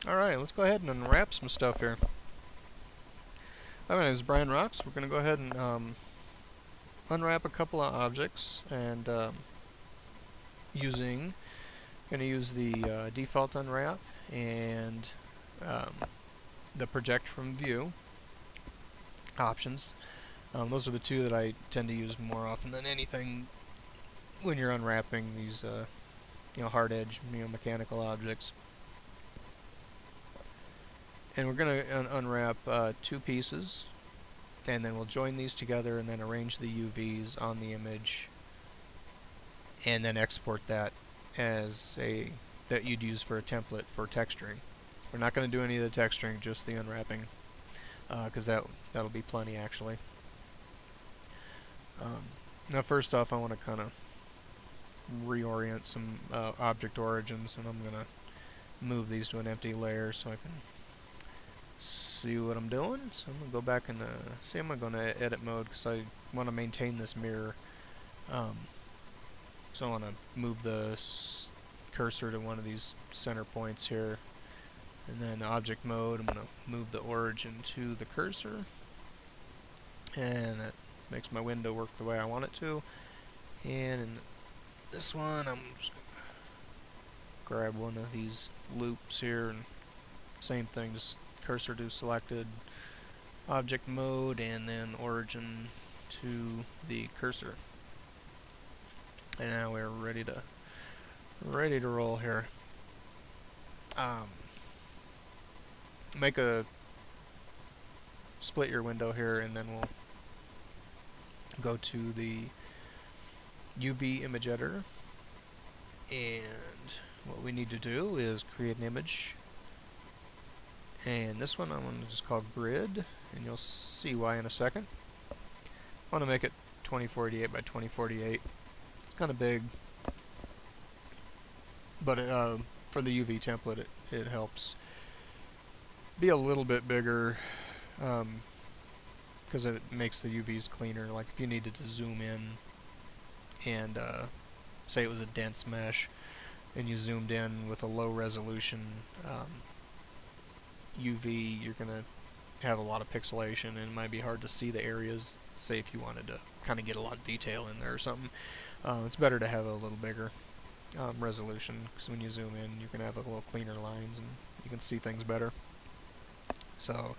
Alright, let's go ahead and unwrap some stuff here. Hi, my name is Brian Rocks. We're going to go ahead and unwrap a couple of objects and going to use the default unwrap and um, the project from view options. Those are the two that I tend to use more often than anything when you're unwrapping these hard edge mechanical objects. And we're going to unwrap two pieces, and then we'll join these together and then arrange the UVs on the image and then export that as that you'd use for a template for texturing. We're not going to do any of the texturing, just the unwrapping, because that'll be plenty actually. Now first off, I want to kind of reorient some object origins, and I'm going to move these to an empty layer so I can see what I'm doing. So I'm going to go back and see, I'm going to go into edit mode because I want to maintain this mirror. So I want to move the cursor to one of these center points here, and then object mode, I'm going to move the origin to the cursor, and that makes my window work the way I want it to. And in this one, I'm just going to grab one of these loops here, and same thing, just cursor to selected, object mode, and then origin to the cursor. And now we're ready to roll here. Make a split your window here, and then we'll go to the UV image editor, and what we need to do is create an image, and this one I'm going to just call grid, and you'll see why in a second. I want to make it 2048 by 2048. It's kind of big, but for the UV template it helps be a little bit bigger, because it makes the UVs cleaner. Like if you needed to zoom in and say it was a dense mesh and you zoomed in with a low resolution UV, you're going to have a lot of pixelation and it might be hard to see the areas, say if you wanted to kind of get a lot of detail in there or something. It's better to have a little bigger resolution, because when you zoom in you can have a little cleaner lines and you can see things better. So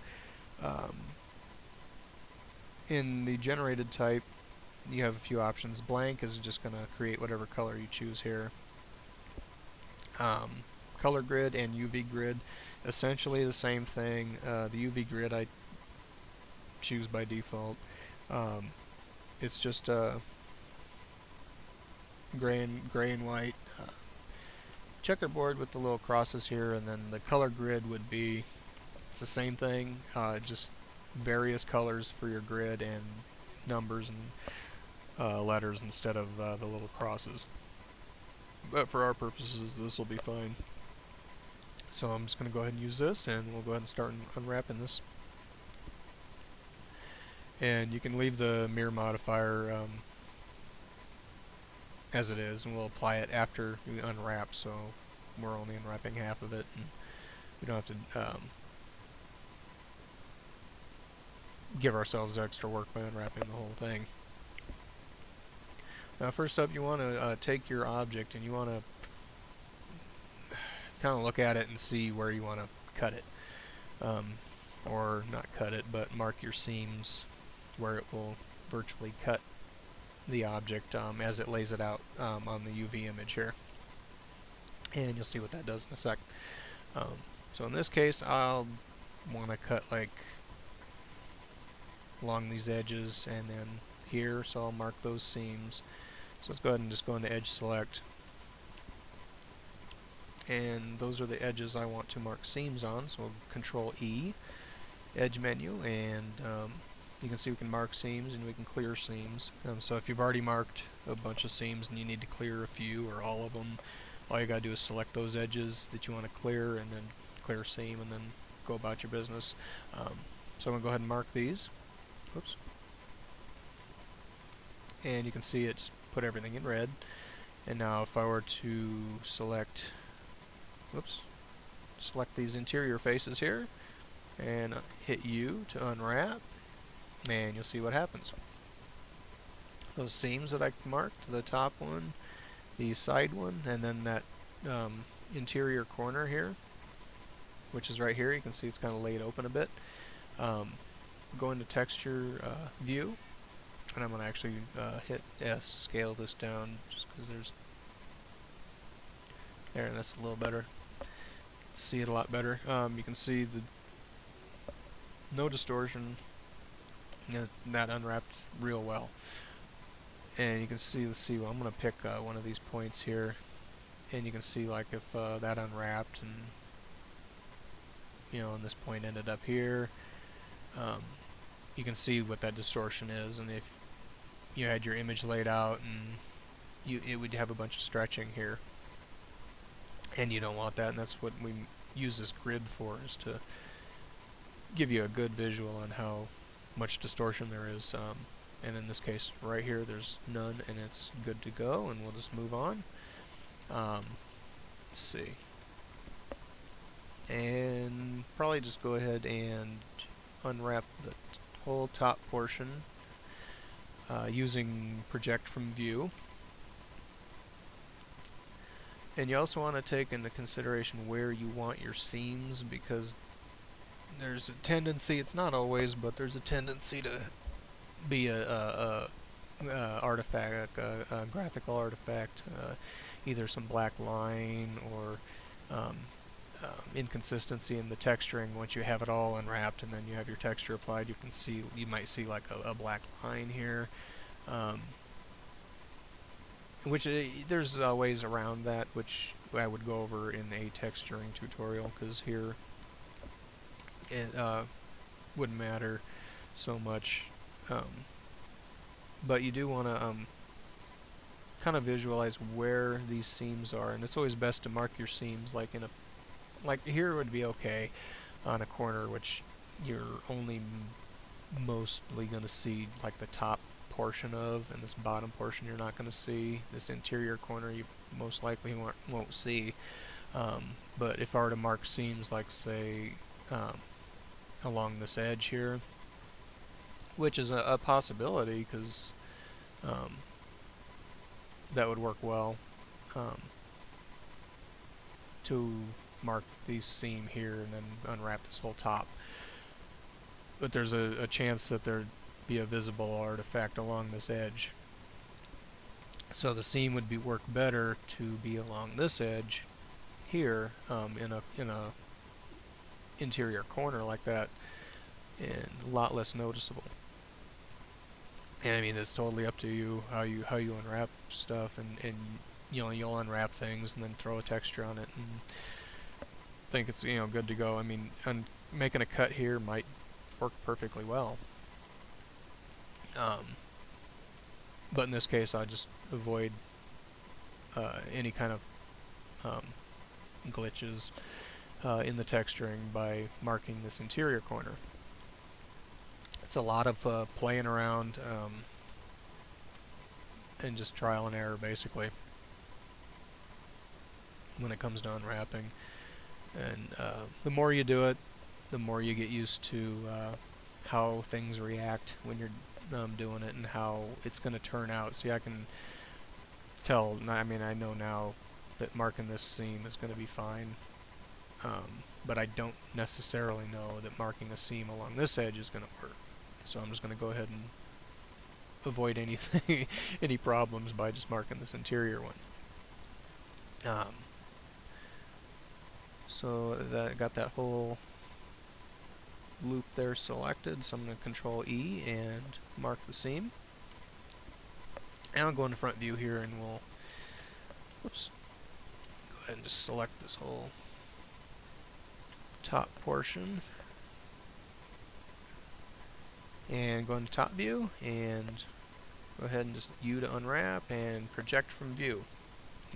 in the generated type you have a few options. Blank is just going to create whatever color you choose here. Color grid and UV grid, essentially the same thing. The UV grid I choose by default. It's just gray and white checkerboard with the little crosses here, and then the color grid would be, it's the same thing, just various colors for your grid and numbers and letters instead of the little crosses. But for our purposes this will be fine. So I'm just going to go ahead and use this, and we'll go ahead and start unwrapping this. And you can leave the mirror modifier as it is, and we'll apply it after we unwrap, so we're only unwrapping half of it, and we don't have to give ourselves extra work by unwrapping the whole thing. Now first up, you want to take your object and you want to kind of look at it and see where you want to cut it, or not cut it, but mark your seams where it will virtually cut the object as it lays it out on the UV image here, and you'll see what that does in a sec. So in this case I'll want to cut like along these edges and then here, so I'll mark those seams. So let's go ahead and just go into edge select, and those are the edges I want to mark seams on, so we'll Control E, edge menu, and you can see we can mark seams and we can clear seams. So if you've already marked a bunch of seams and you need to clear a few or all of them, all you gotta do is select those edges that you want to clear and then clear seam and then go about your business. So I'm gonna go ahead and mark these. Whoops. And you can see it just put everything in red. And now if I were to select, whoops, select these interior faces here, and hit U to unwrap, and you'll see what happens. Those seams that I marked, the top one, the side one, and then that interior corner here, which is right here, you can see it's kind of laid open a bit. Go into texture view, and I'm going to actually hit S, scale this down, just because there's there, and that's a little better. See it a lot better. You can see the no distortion, that unwrapped real well. And you can see, let's see, well, I'm going to pick one of these points here, and you can see like if that unwrapped, and and this point ended up here, you can see what that distortion is. And if you had your image laid out, and it would have a bunch of stretching here, and you don't want that, and that's what we use this grid for, is to give you a good visual on how much distortion there is. And in this case right here there's none, and it's good to go, and we'll just move on. Let's see, and probably just go ahead and unwrap the whole top portion using project from view. And you also want to take into consideration where you want your seams, because there's a tendency, it's not always, but there's a tendency to be a artifact, a graphical artifact, either some black line or inconsistency in the texturing. Once you have it all unwrapped and then you have your texture applied, you might see like a black line here, which there's ways around that, which I would go over in a texturing tutorial, because here it wouldn't matter so much. But you do want to kind of visualize where these seams are, and it's always best to mark your seams like like here would be okay on a corner, which you're only mostly going to see like the top portion of, and this bottom portion you're not going to see. This interior corner you most likely won't see. But if I were to mark seams, like say along this edge here, which is a possibility, because that would work well, to mark these seam here and then unwrap this whole top. But there's a chance that there'd be a visible artifact along this edge. So the seam would work better to be along this edge here, in a interior corner like that, and a lot less noticeable. And I mean, it's totally up to you how you unwrap stuff, and you'll unwrap things and then throw a texture on it and think it's good to go. I mean, making a cut here might work perfectly well. But in this case, I just avoid any kind of glitches in the texturing by marking this interior corner. It's a lot of playing around and just trial and error, basically, when it comes to unwrapping. And the more you do it, the more you get used to how things react when you're doing it, and how it's going to turn out. See, I can tell, I mean, I know now that marking this seam is going to be fine, but I don't necessarily know that marking a seam along this edge is going to work. So I'm just going to go ahead and avoid anything, any problems, by just marking this interior one. So that got that whole loop there selected, so I'm going to Control E and mark the seam. And I'll go into front view here, and we'll go ahead and just select this whole top portion, and go into top view and go ahead and just U to unwrap and project from view,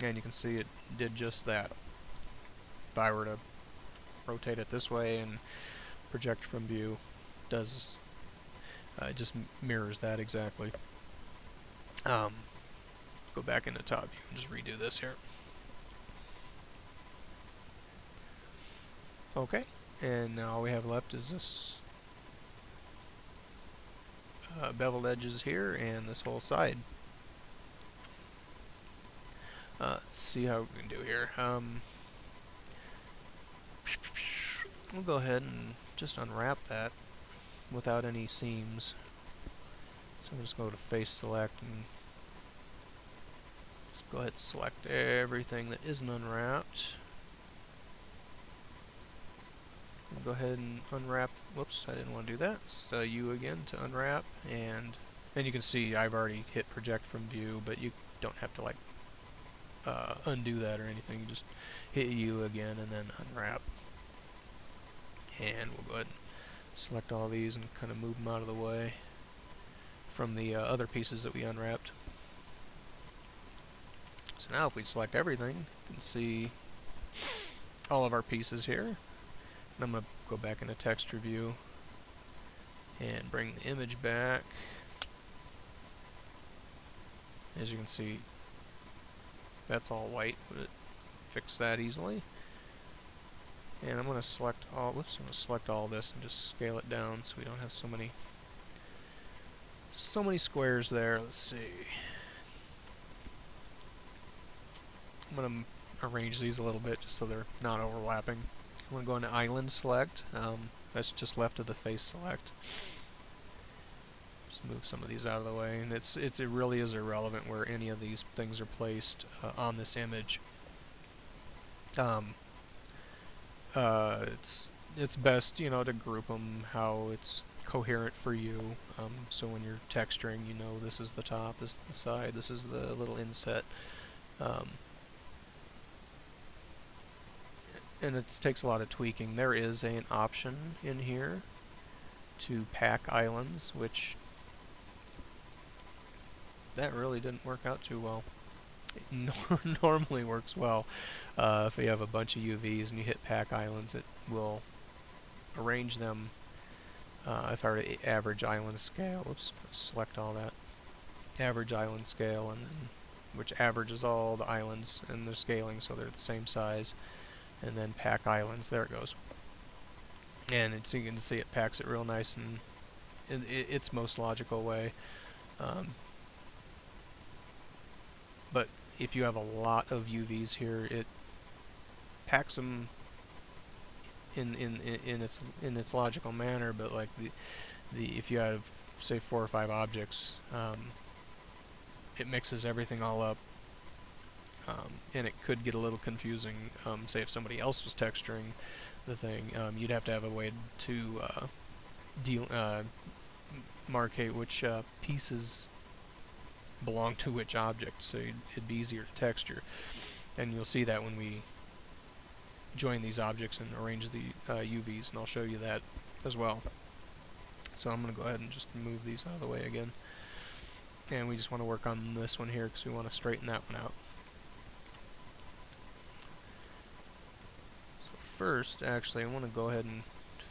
and you can see it did just that. If I were to rotate it this way and project from view, does it just mirrors that exactly. Go back into top view and just redo this here. Okay, and now all we have left is this beveled edges here and this whole side. Let's see how we can do here. We'll go ahead and just unwrap that without any seams. So I'm just go to face select and just go ahead and select everything that isn't unwrapped. And go ahead and unwrap. Whoops, I didn't want to do that. It's U again to unwrap, and you can see I've already hit project from view, but you don't have to like undo that or anything. You just hit U again and then unwrap. And we'll go ahead and select all these and kind of move them out of the way from the other pieces that we unwrapped. So now if we select everything, you can see all of our pieces here. And I'm going to go back into texture view and bring the image back. As you can see, that's all white. Would fix that easily. And I'm going to select all. Whoops! I'm going to select all this and just scale it down so we don't have so many squares there. Let's see. I'm going to arrange these a little bit just so they're not overlapping. I'm going to go into island select. That's just left of the face select. Just move some of these out of the way, and it really is irrelevant where any of these things are placed on this image. It's best, you know, to group them how it's coherent for you. So when you're texturing, you know this is the top, this is the side, this is the little inset. And it takes a lot of tweaking. There is an option in here to pack islands, which that really didn't work out too well. It normally works well. If you have a bunch of UVs and you hit pack islands, it will arrange them. If I were to average island scale, oops, select all that, average island scale, and then which averages all the islands and their scaling so they're the same size, and then pack islands. There it goes. And you can see it packs it real nice and in its most logical way. But if you have a lot of UVs here, it packs them in its logical manner. But like if you have say 4 or 5 objects, it mixes everything all up, and it could get a little confusing. Say if somebody else was texturing the thing, you'd have to have a way to markate which pieces belong to which object, so it'd be easier to texture. And you'll see that when we join these objects and arrange the UVs, and I'll show you that as well. So I'm going to go ahead and just move these out of the way again. And we just want to work on this one here because we want to straighten that one out. So first, actually, I want to go ahead and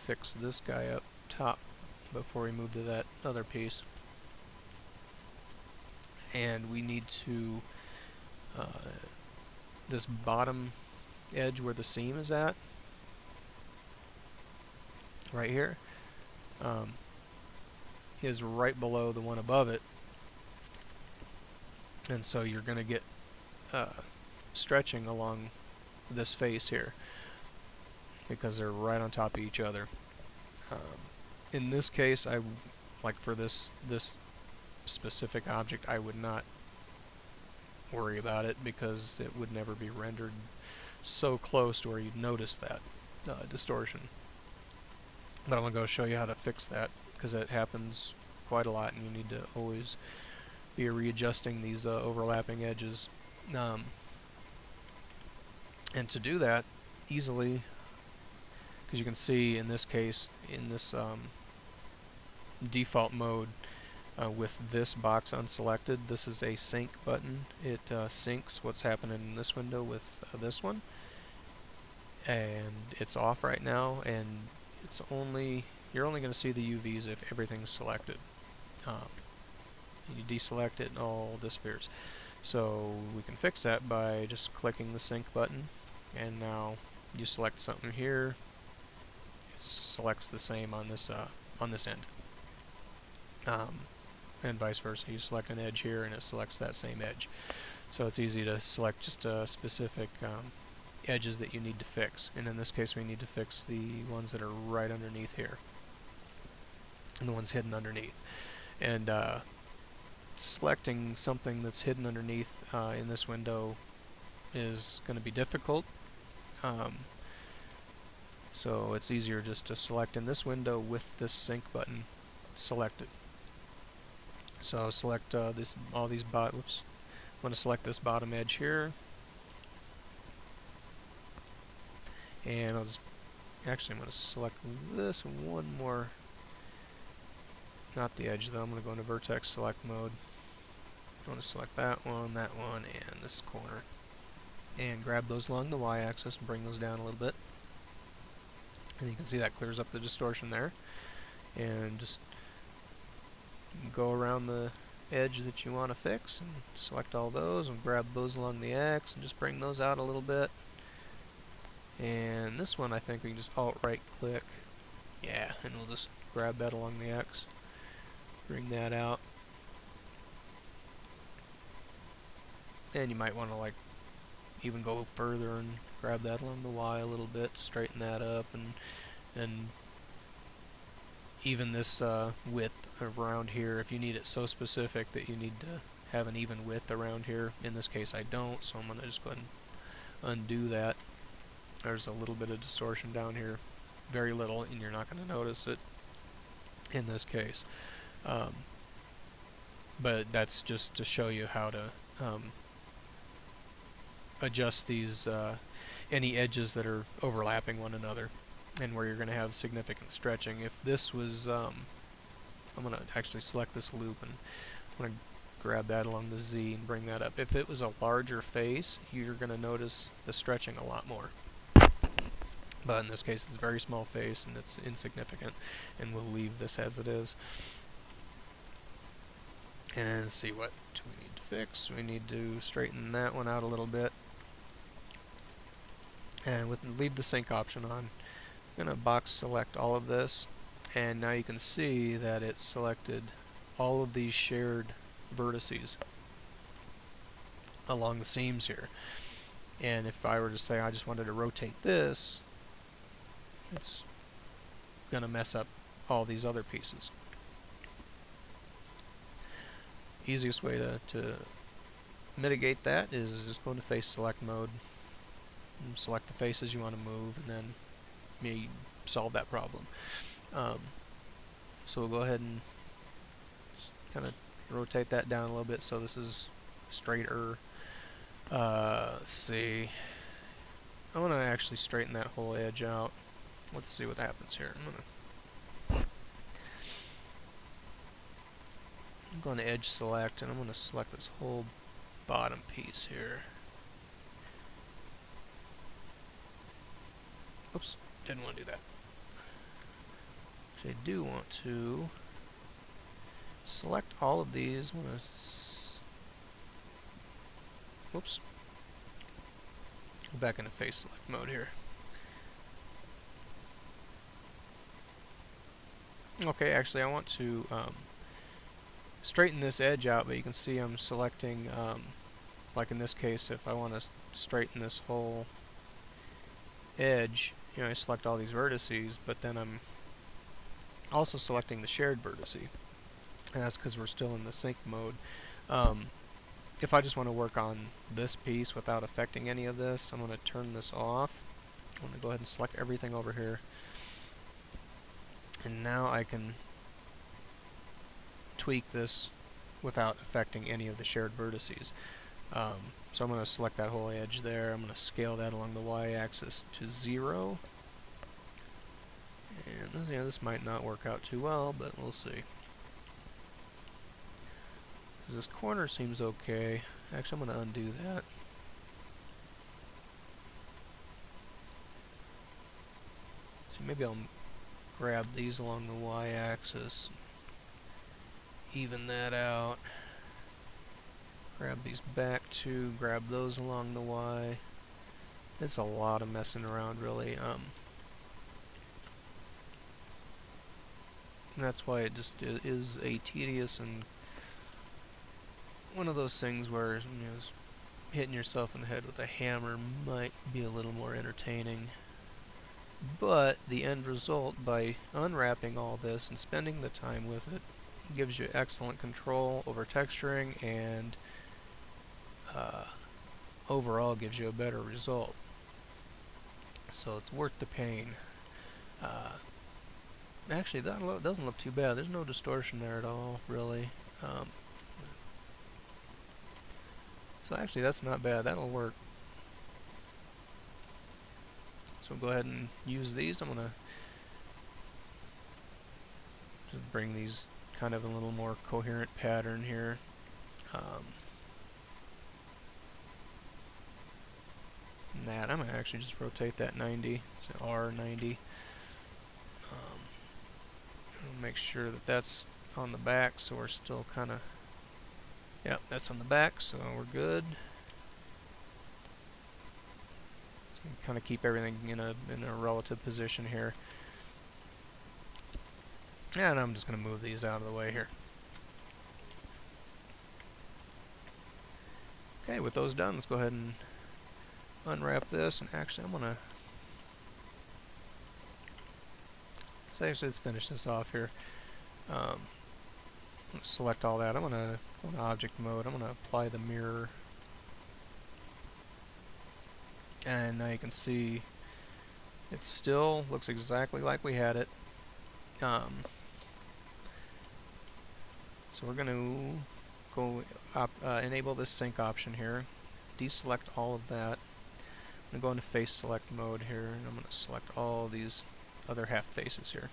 fix this guy up top before we move to that other piece. And we need to, this bottom edge where the seam is at, right here, is right below the one above it. And so you're going to get stretching along this face here because they're right on top of each other. In this case, like for this specific object, I would not worry about it because it would never be rendered so close to where you'd notice that distortion. But I'm going to go show you how to fix that because it happens quite a lot, and you need to always be readjusting these overlapping edges. And to do that easily, because you can see in this case, in this default mode, with this box unselected, this is a sync button. It syncs what's happening in this window with this one, and it's off right now, and you're only going to see the UVs if everything's selected. You deselect it and all disappears. So we can fix that by just clicking the sync button, and now you select something here, selects the same on this end, and vice versa. You select an edge here, and it selects that same edge. So it's easy to select just specific edges that you need to fix. And in this case, we need to fix the ones that are right underneath here, and the ones hidden underneath. And selecting something that's hidden underneath in this window is going to be difficult. So it's easier just to select in this window with this sync button selected. So select all these whoops. I'm going to select this bottom edge here, and I'm going to select this one more. Not the edge though. I'm going to go into vertex select mode. I want to select that one, and this corner, and grab those along the y-axis and bring those down a little bit. And you can see that clears up the distortion there. And just go around the edge that you want to fix and select all those and grab those along the X and just bring those out a little bit. And this one I think we can just alt right click, yeah, and we'll just grab that along the X, bring that out. And you might want to like even go further and grab that along the Y a little bit, straighten that up, and even this width around here, if you need it so specific that you need to have an even width around here. In this case I don't, so I'm going to just go ahead and undo that. There's a little bit of distortion down here, very little, and you're not going to notice it in this case. But that's just to show you how to adjust these any edges that are overlapping one another and where you're going to have significant stretching. If this was I'm going to actually select this loop, and I'm going to grab that along the Z and bring that up. If it was a larger face, you're going to notice the stretching a lot more. But in this case it's a very small face and it's insignificant, and we'll leave this as it is. And see, what do we need to fix? We need to straighten that one out a little bit. And leave the sync option on. I'm going to box select all of this, and now you can see that it selected all of these shared vertices along the seams here. And if I were to say I just wanted to rotate this, it's going to mess up all these other pieces. Easiest way to mitigate that is just go into face select mode and select the faces you want to move, and then maybe solve that problem. So we'll go ahead and kind of rotate that down a little bit so this is straighter. Let's see. I want to actually straighten that whole edge out. Let's see what happens here. I'm going to edge select, and I'm going to select this whole bottom piece here. Oops, didn't want to do that. Actually, I do want to select all of these. I'm going to whoops. Go back into face select mode here. Okay, actually I want to straighten this edge out, but you can see I'm selecting, like in this case, if I want to straighten this whole edge, you know, I select all these vertices, but then I'm also selecting the shared vertice, and that's because we're still in the sync mode. If I just want to work on this piece without affecting any of this, I'm going to turn this off. I'm going to go ahead and select everything over here, and now I can tweak this without affecting any of the shared vertices. So I'm going to select that whole edge there. I'm going to scale that along the y-axis to 0. And this might not work out too well, but we'll see. This corner seems okay. Actually, I'm going to undo that. So maybe I'll grab these along the y-axis, even that out. Grab these back too, grab those along the y. It's a lot of messing around, really. And that's why it just is a tedious and one of those things where, you know, hitting yourself in the head with a hammer might be a little more entertaining. But the end result, by unwrapping all this and spending the time with it, gives you excellent control over texturing and overall gives you a better result. So it's worth the pain. Actually, that doesn't look too bad. There's no distortion there at all, really. So actually, that's not bad. That'll work. So go ahead and use these. I'm going to just bring these kind of a little more coherent pattern here. And that, I'm going to actually just rotate that 90, so R90. Make sure that that's on the back, so we're still kind of, yep, that's on the back, so we're good. So we kind of keep everything in a relative position here. And I'm just going to move these out of the way here. Okay, with those done, let's go ahead and unwrap this, and actually I'm going to let's finish this off here. Let's select all that. I'm going to go into object mode. I'm going to apply the mirror. And now you can see it still looks exactly like we had it. So we're going to go enable this sync option here. Deselect all of that. I'm going to go into face select mode here, and I'm going to select all these other half faces here.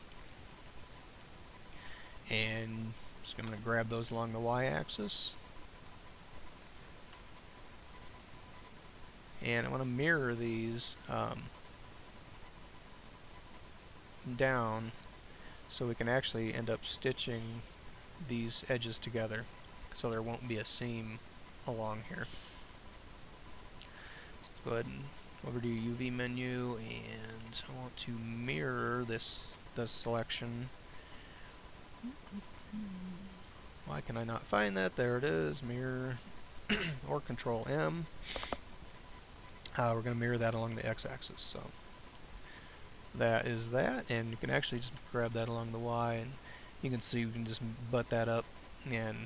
And just going to grab those along the y-axis. And I want to mirror these down so we can actually end up stitching these edges together so there won't be a seam along here. So go ahead and over to your UV menu, and I want to mirror this selection. Why can I not find that? There it is, mirror, or Control M. We're going to mirror that along the x-axis. So that is that, and you can actually just grab that along the y, and you can see you can just butt that up, and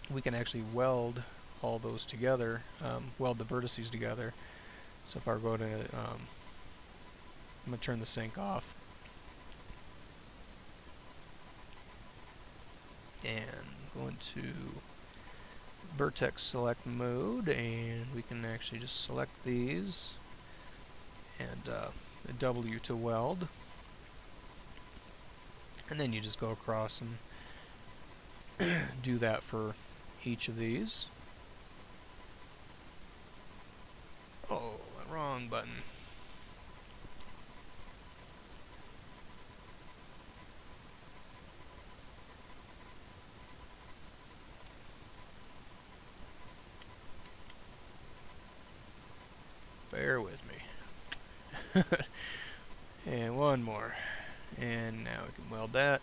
we can actually weld all those together, weld the vertices together. So if I go to, I'm going to turn the sync off, and go into vertex select mode, and we can actually just select these and W to weld, and then you just go across and do that for each of these. Oh, wrong button. Bear with me. And one more. And now we can weld that.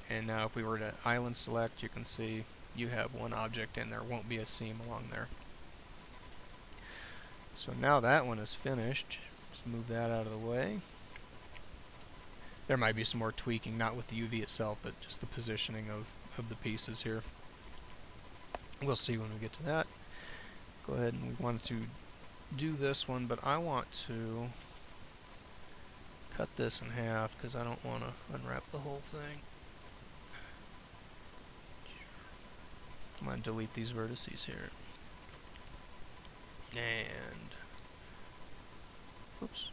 And now if we were to island select, you can see you have one object and there won't be a seam along there. So now that one is finished. Just move that out of the way. There might be some more tweaking, not with the UV itself, but just the positioning of the pieces here. We'll see when we get to that. Go ahead, and we want to do this one, but I want to cut this in half because I don't want to unwrap the whole thing. I'm going to delete these vertices here. And oops.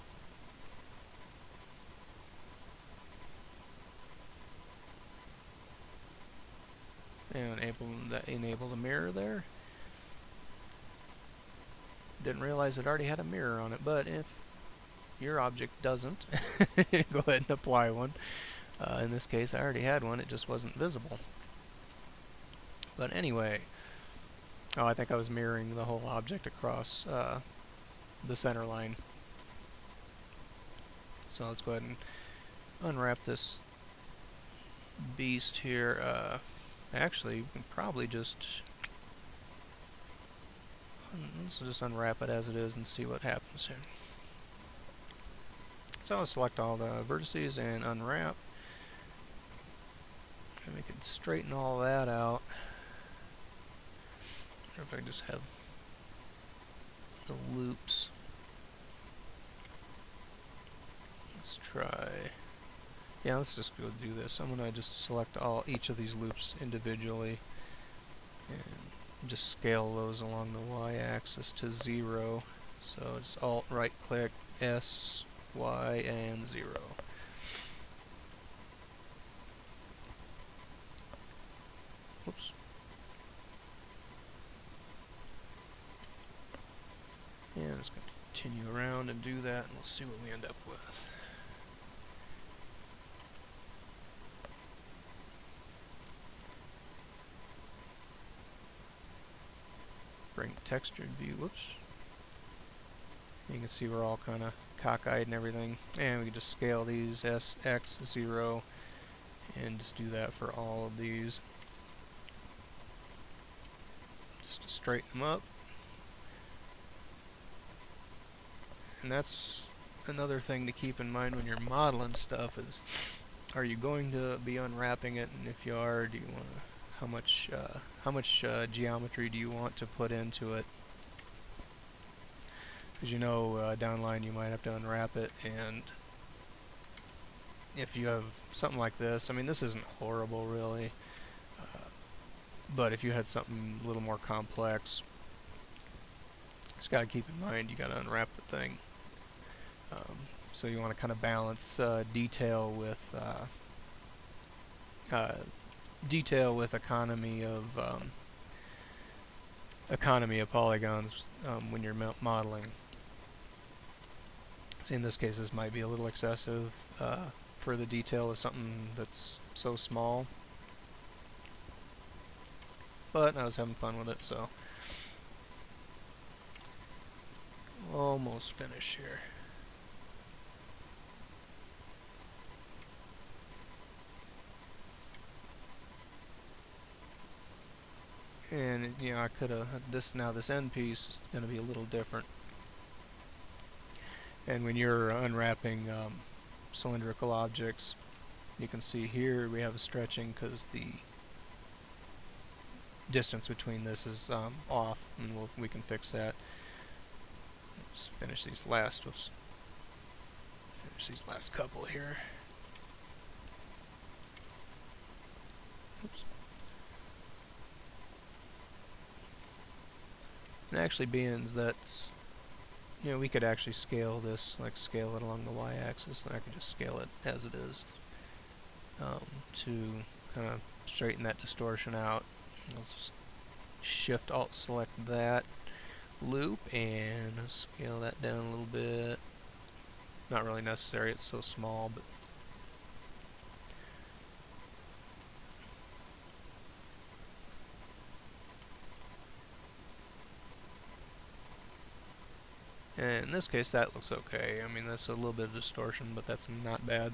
And enable the mirror there. Didn't realize it already had a mirror on it, but if your object doesn't, go ahead and apply one. In this case, I already had one, it just wasn't visible. But anyway, I think I was mirroring the whole object across the center line. So let's go ahead and unwrap this beast here. Actually, you can probably just let's just unwrap it as it is and see what happens here. So I'll select all the vertices and unwrap, and we can straighten all that out. Or if I just have the loops. Let's try. Yeah, let's just go do this. I'm gonna just select each of these loops individually and just scale those along the y-axis to 0. So just Alt right click S, Y, and 0. Oops. And I'm just going to continue around and do that, and we'll see what we end up with. Bring the textured view, whoops. You can see we're all kind of cockeyed and everything. And we can just scale these S, X, 0, and just do that for all of these. Just to straighten them up. And that's another thing to keep in mind when you're modeling stuff is, are you going to be unwrapping it? And if you are, do you want to, how much geometry do you want to put into it? Because you know, downline you might have to unwrap it, and if you have something like this, I mean, this isn't horrible really, but if you had something a little more complex, just got to keep in mind you got to unwrap the thing. So you want to kind of balance detail with economy of polygons when you're modeling. See, in this case, this might be a little excessive for the detail of something that's so small, but I was having fun with it, so almost finished here. And you know, I could have this end piece is going to be a little different. And when you're unwrapping cylindrical objects, you can see here we have a stretching because the distance between this is off, and we can fix that. Just finish these last. Finish these last couple here. Oops. And actually, being that's, you know, we could actually scale this, like scale it along the y-axis, and I could just scale it as it is to kind of straighten that distortion out. I'll just Shift Alt select that loop and scale that down a little bit. Not really necessary, it's so small, but and in this case that looks okay. I mean, that's a little bit of distortion, but that's not bad.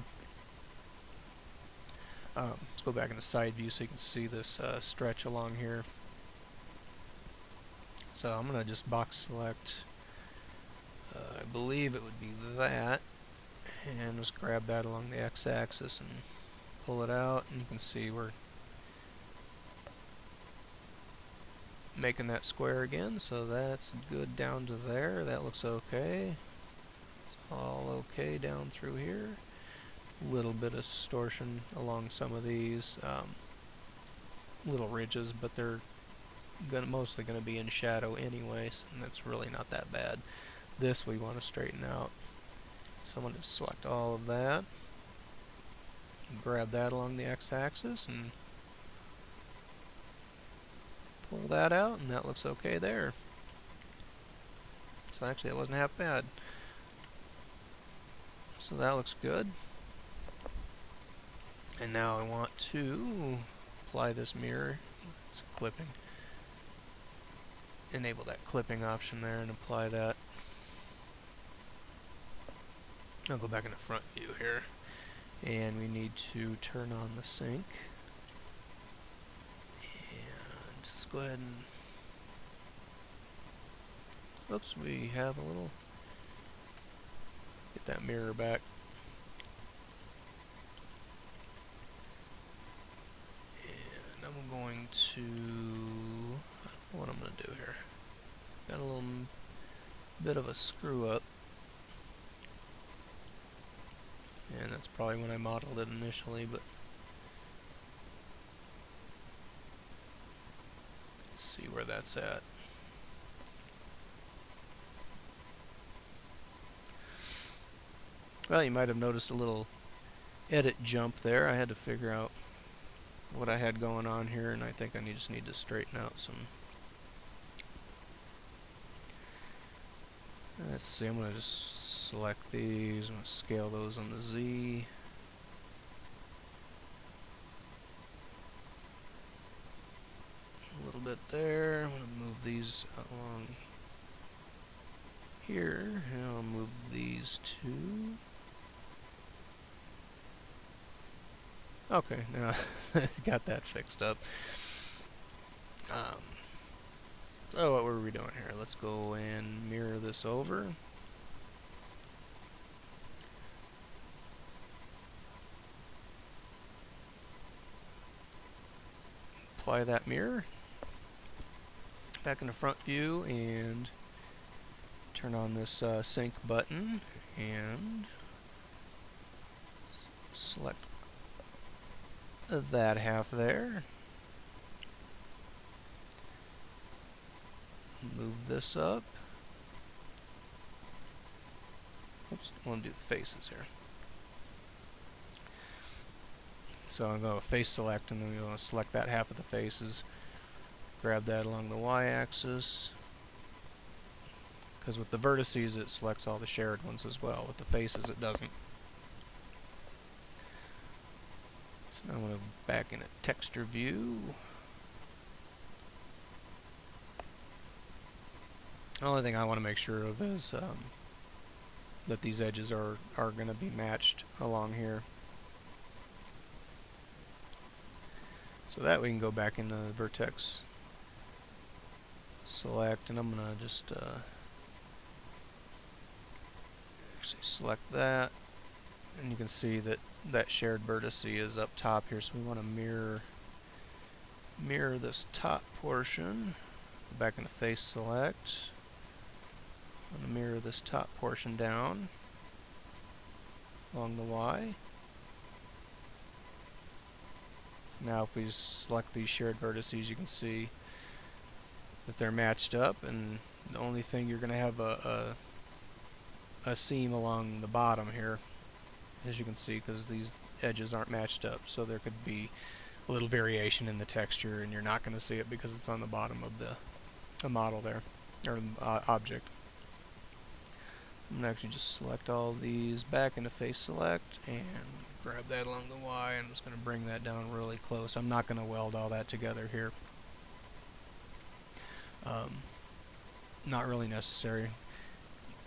Let's go back into side view so you can see this stretch along here. So I'm going to just box select, I believe it would be that, and just grab that along the x-axis and pull it out, and you can see we're making that square again, so that's good down to there. That looks okay. It's all okay down through here. A little bit of distortion along some of these little ridges, but they're mostly going to be in shadow anyways, and that's really not that bad. This we want to straighten out. So I'm going to select all of that, grab that along the x-axis, and pull that out, and that looks okay there. So actually it wasn't half bad. So that looks good. And now I want to apply this mirror. It's clipping. Enable that clipping option there and apply that. I'll go back into front view here. And we need to turn on the sync. And let's go ahead and... Oops, we have a little... Get that mirror back. And I'm going to... What I'm going to do here. Got a little bit of a screw up. And that's probably when I modeled it initially, but... Let's see where that's at. Well, you might have noticed a little edit jump there. I had to figure out what I had going on here, and I think I just need to straighten out some... Let's see, I'm going to just select these. I'm going to scale those on the Z. A little bit there. I'm going to move these along here, and I'll move these two. Okay, now got that fixed up. So what were we doing here? Let's go and mirror this over. Apply that mirror. Back in the front view and turn on this sync button and select that half there. Move this up. Oops, I want to do the faces here. So I'm going to face select, and then we're going to select that half of the faces. Grab that along the y-axis. Because with the vertices it selects all the shared ones as well. With the faces it doesn't. So now I'm going to back into texture view. The only thing I want to make sure of is that these edges are going to be matched along here. So that we can go back into the vertex select, and I'm going to just actually select that, and you can see that that shared vertex is up top here, so we want to mirror this top portion. Go back into face select. I'm going to mirror this top portion down along the Y. Now if we select these shared vertices, you can see that they're matched up, and the only thing you're going to have a seam along the bottom here, as you can see, because these edges aren't matched up, so there could be a little variation in the texture, and you're not going to see it because it's on the bottom of the model there, or object. I'm going to actually just select all these back into face select and grab that along the Y. I'm just going to bring that down really close. I'm not going to weld all that together here. Not really necessary. You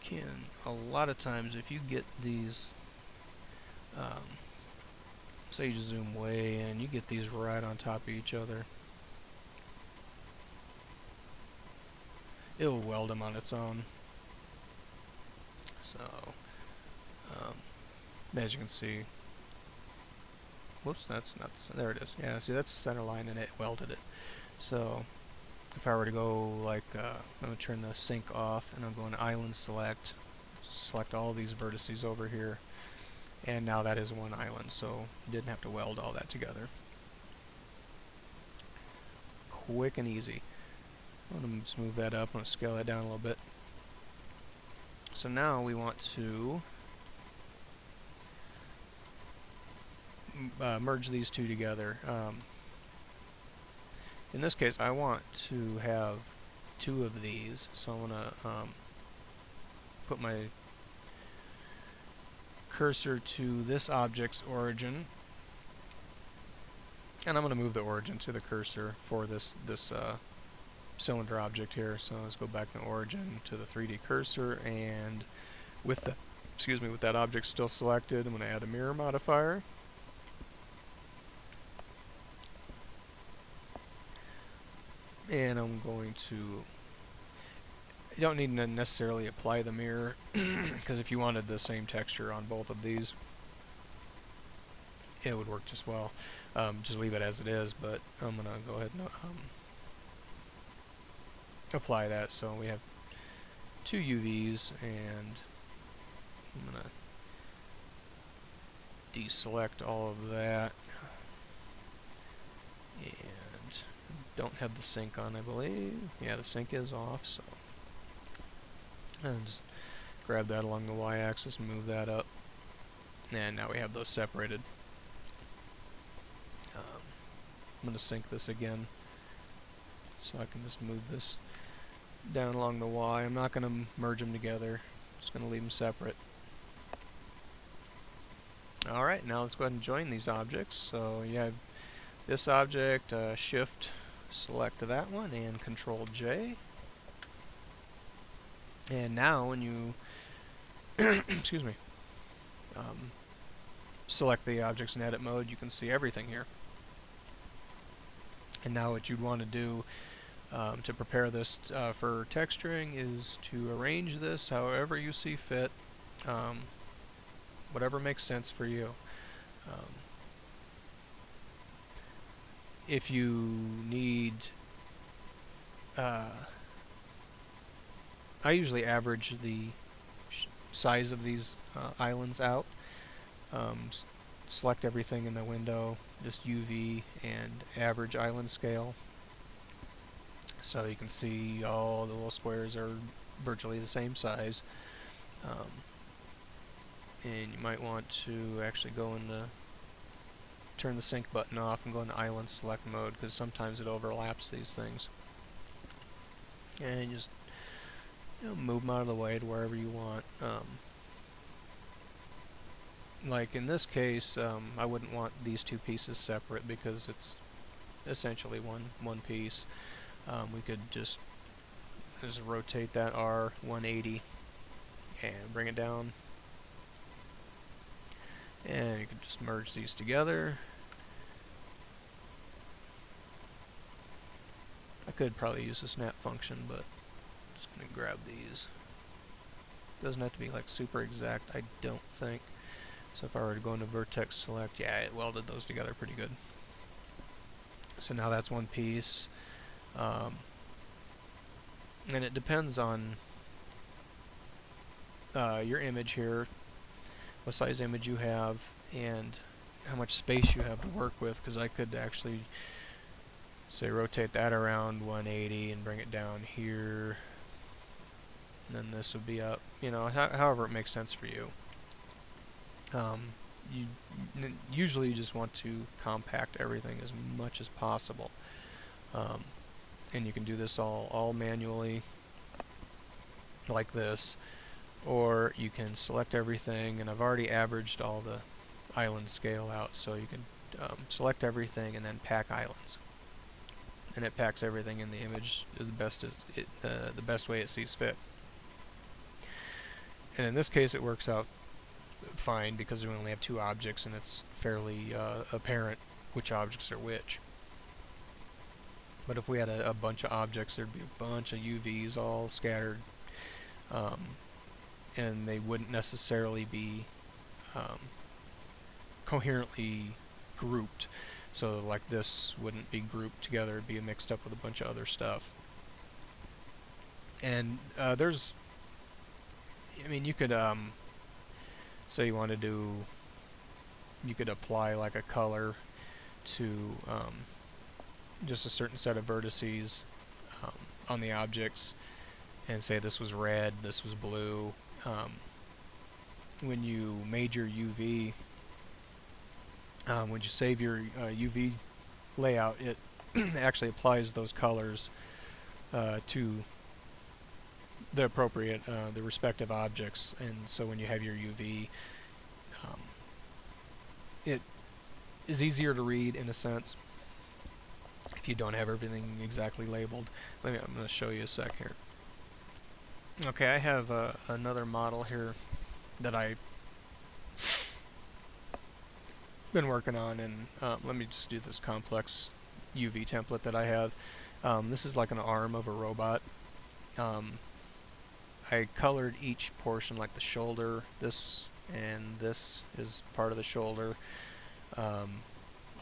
can, a lot of times if you get these, say you zoom way in, you get these right on top of each other. It'll weld them on its own. So, as you can see, whoops, that's not, there it is. Yeah, see, that's the center line, and it welded it. So, if I were to go like, I'm going to turn the sync off, and I'm going to island select all these vertices over here, and now that is one island, so you didn't have to weld all that together. Quick and easy. I'm going to smooth that up. I'm going to scale that down a little bit. So now we want to merge these two together. In this case, I want to have two of these, so I'm going to put my cursor to this object's origin, and I'm going to move the origin to the cursor for this cylinder object here. So let's go back to origin to the 3D cursor, and with excuse me, with that object still selected, I'm going to add a mirror modifier. And I'm going to, you don't need to necessarily apply the mirror, because if you wanted the same texture on both of these, it would work just well. Just leave it as it is, but I'm going to go ahead and apply that. So we have two UVs, and I'm going to deselect all of that. And don't have the sync on, I believe. Yeah, the sync is off, so and just grab that along the y-axis and move that up. And now we have those separated. I'm going to sync this again, so I can just move this down along the y. I'm not going to merge them together, just going to leave them separate. Alright, now let's go ahead and join these objects. So you have this object, shift select that one, and control J. And now when you excuse me, select the objects in edit mode, you can see everything here. And now what you'd want to do to prepare this for texturing is to arrange this however you see fit, whatever makes sense for you. If you need, I usually average the size of these islands out. Select everything in the window, just UV and average island scale. So you can see all the little squares are virtually the same size. And you might want to actually go into, turn the sync button off and go into island select mode, because sometimes it overlaps these things. And just move them out of the way to wherever you want. Like in this case, I wouldn't want these two pieces separate because it's essentially one piece. We could just rotate that R 180 and bring it down, and you could just merge these together. I could probably use the snap function, but I'm just going to grab these. Doesn't have to be like super exact, I don't think. So if I were to go into vertex select, yeah, it welded those together pretty good. So now that's one piece. And it depends on your image here, what size image you have, and how much space you have to work with, because I could actually say rotate that around 180 and bring it down here, and then this would be up, however it makes sense for you. You usually just want to compact everything as much as possible, and you can do this all manually like this, or you can select everything, and I've already averaged all the island scale out, so you can select everything and then pack islands, and it packs everything in the image as the best way it sees fit. And in this case it works out fine because we only have two objects, and it's fairly apparent which objects are which. But if we had a bunch of objects, there'd be a bunch of UVs all scattered, and they wouldn't necessarily be coherently grouped. So like this wouldn't be grouped together, it'd be mixed up with a bunch of other stuff. And you could say you want to do, you could apply like a color to just a certain set of vertices on the objects, and say this was red, this was blue. When you made your UV, when you save your UV layout, it actually applies those colors to the appropriate, the respective objects. And so when you have your UV, it is easier to read in a sense if you don't have everything exactly labeled. I'm going to show you a sec here. Okay, I have another model here that I've been working on, and let me just do this complex UV template that I have. This is like an arm of a robot. I colored each portion, like the shoulder, this and this is part of the shoulder.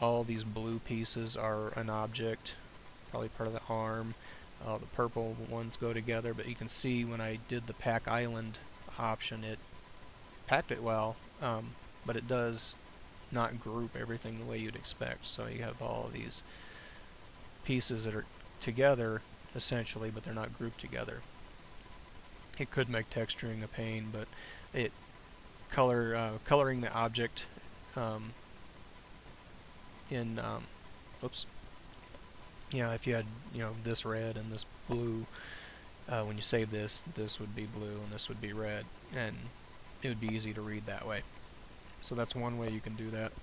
All these blue pieces are an object, probably part of the arm. The purple ones go together, but you can see when I did the pack island option, it packed it well, but it does not group everything the way you'd expect. So you have all these pieces that are together essentially, but they're not grouped together. It could make texturing a pain, but it coloring the object in oops, if you had this red and this blue, when you save this, this would be blue and this would be red, and it would be easy to read that way. So that's one way you can do that.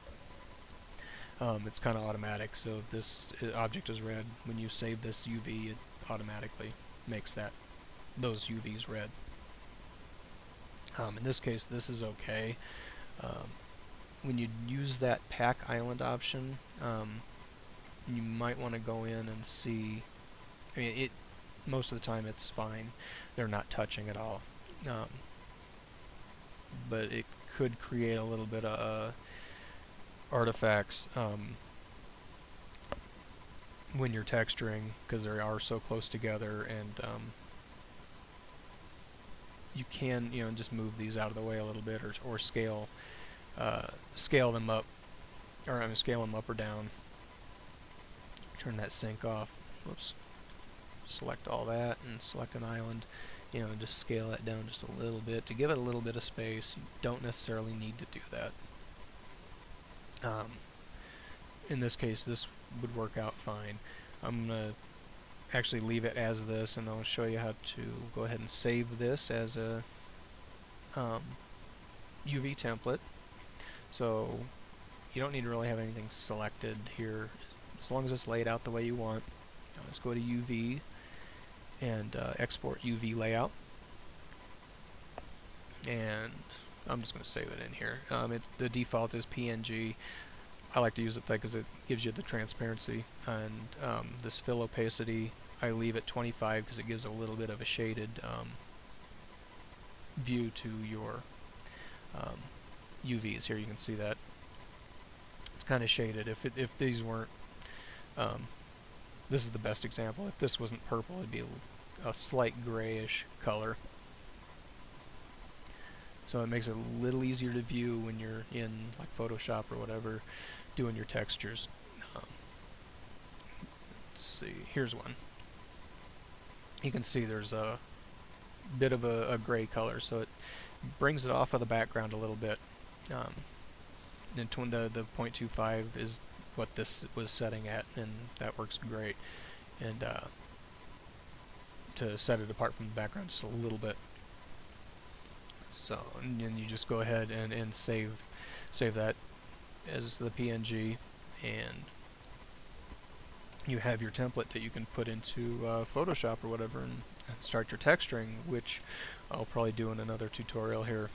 It's kind of automatic, so if this object is red, when you save this UV, it automatically makes those UVs red. In this case, this is okay. When you use that pack island option, you might want to go in and see. I mean, most of the time it's fine. They're not touching at all. But it could create a little bit of artifacts when you're texturing, because they are so close together, and you can just move these out of the way a little bit, or scale them up, or scale them up or down. Turn that sync off. Whoops. Select all that and select an island. Just scale that down just a little bit to give it a little bit of space. You don't necessarily need to do that. In this case, this would work out fine. I'm going to actually leave it as this, and I'll show you how to go ahead and save this as a UV template. So you don't need to really have anything selected here, as long as it's laid out the way you want. Let's go to UV and export UV layout, and I'm just going to save it in here. The default is PNG. I like to use it because it gives you the transparency, and this fill opacity I leave at 25 because it gives a little bit of a shaded view to your UVs. Here you can see that it's kind of shaded. If these weren't, this is the best example. If this wasn't purple, it'd be a slight grayish color. So it makes it a little easier to view when you're in like Photoshop or whatever doing your textures. Let's see, here's one. You can see there's a bit of a gray color, so it brings it off of the background a little bit. And the 0.25 is what this was setting at, and that works great. And to set it apart from the background just a little bit. So, and you just go ahead and save that as the PNG, and you have your template that you can put into Photoshop or whatever and start your texturing, which I'll probably do in another tutorial here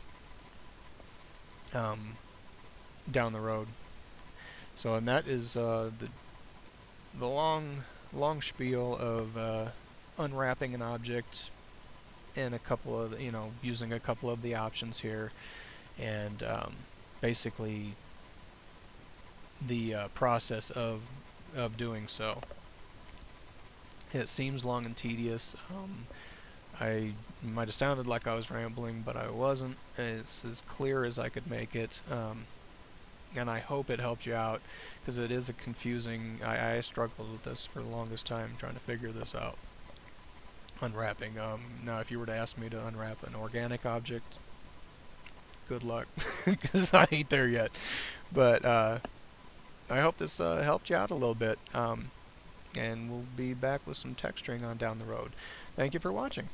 down the road. So, and that is the long spiel of unwrapping an object, and a couple of using a couple of the options here, and basically the process of doing so. It seems long and tedious. I might have sounded like I was rambling, but I wasn't. It's as clear as I could make it, and I hope it helped you out, because it is a confusing. I struggled with this for the longest time trying to figure this out. Unwrapping. Now, if you were to ask me to unwrap an organic object, good luck, because I ain't there yet. But I hope this helped you out a little bit, and we'll be back with some texturing on down the road. Thank you for watching.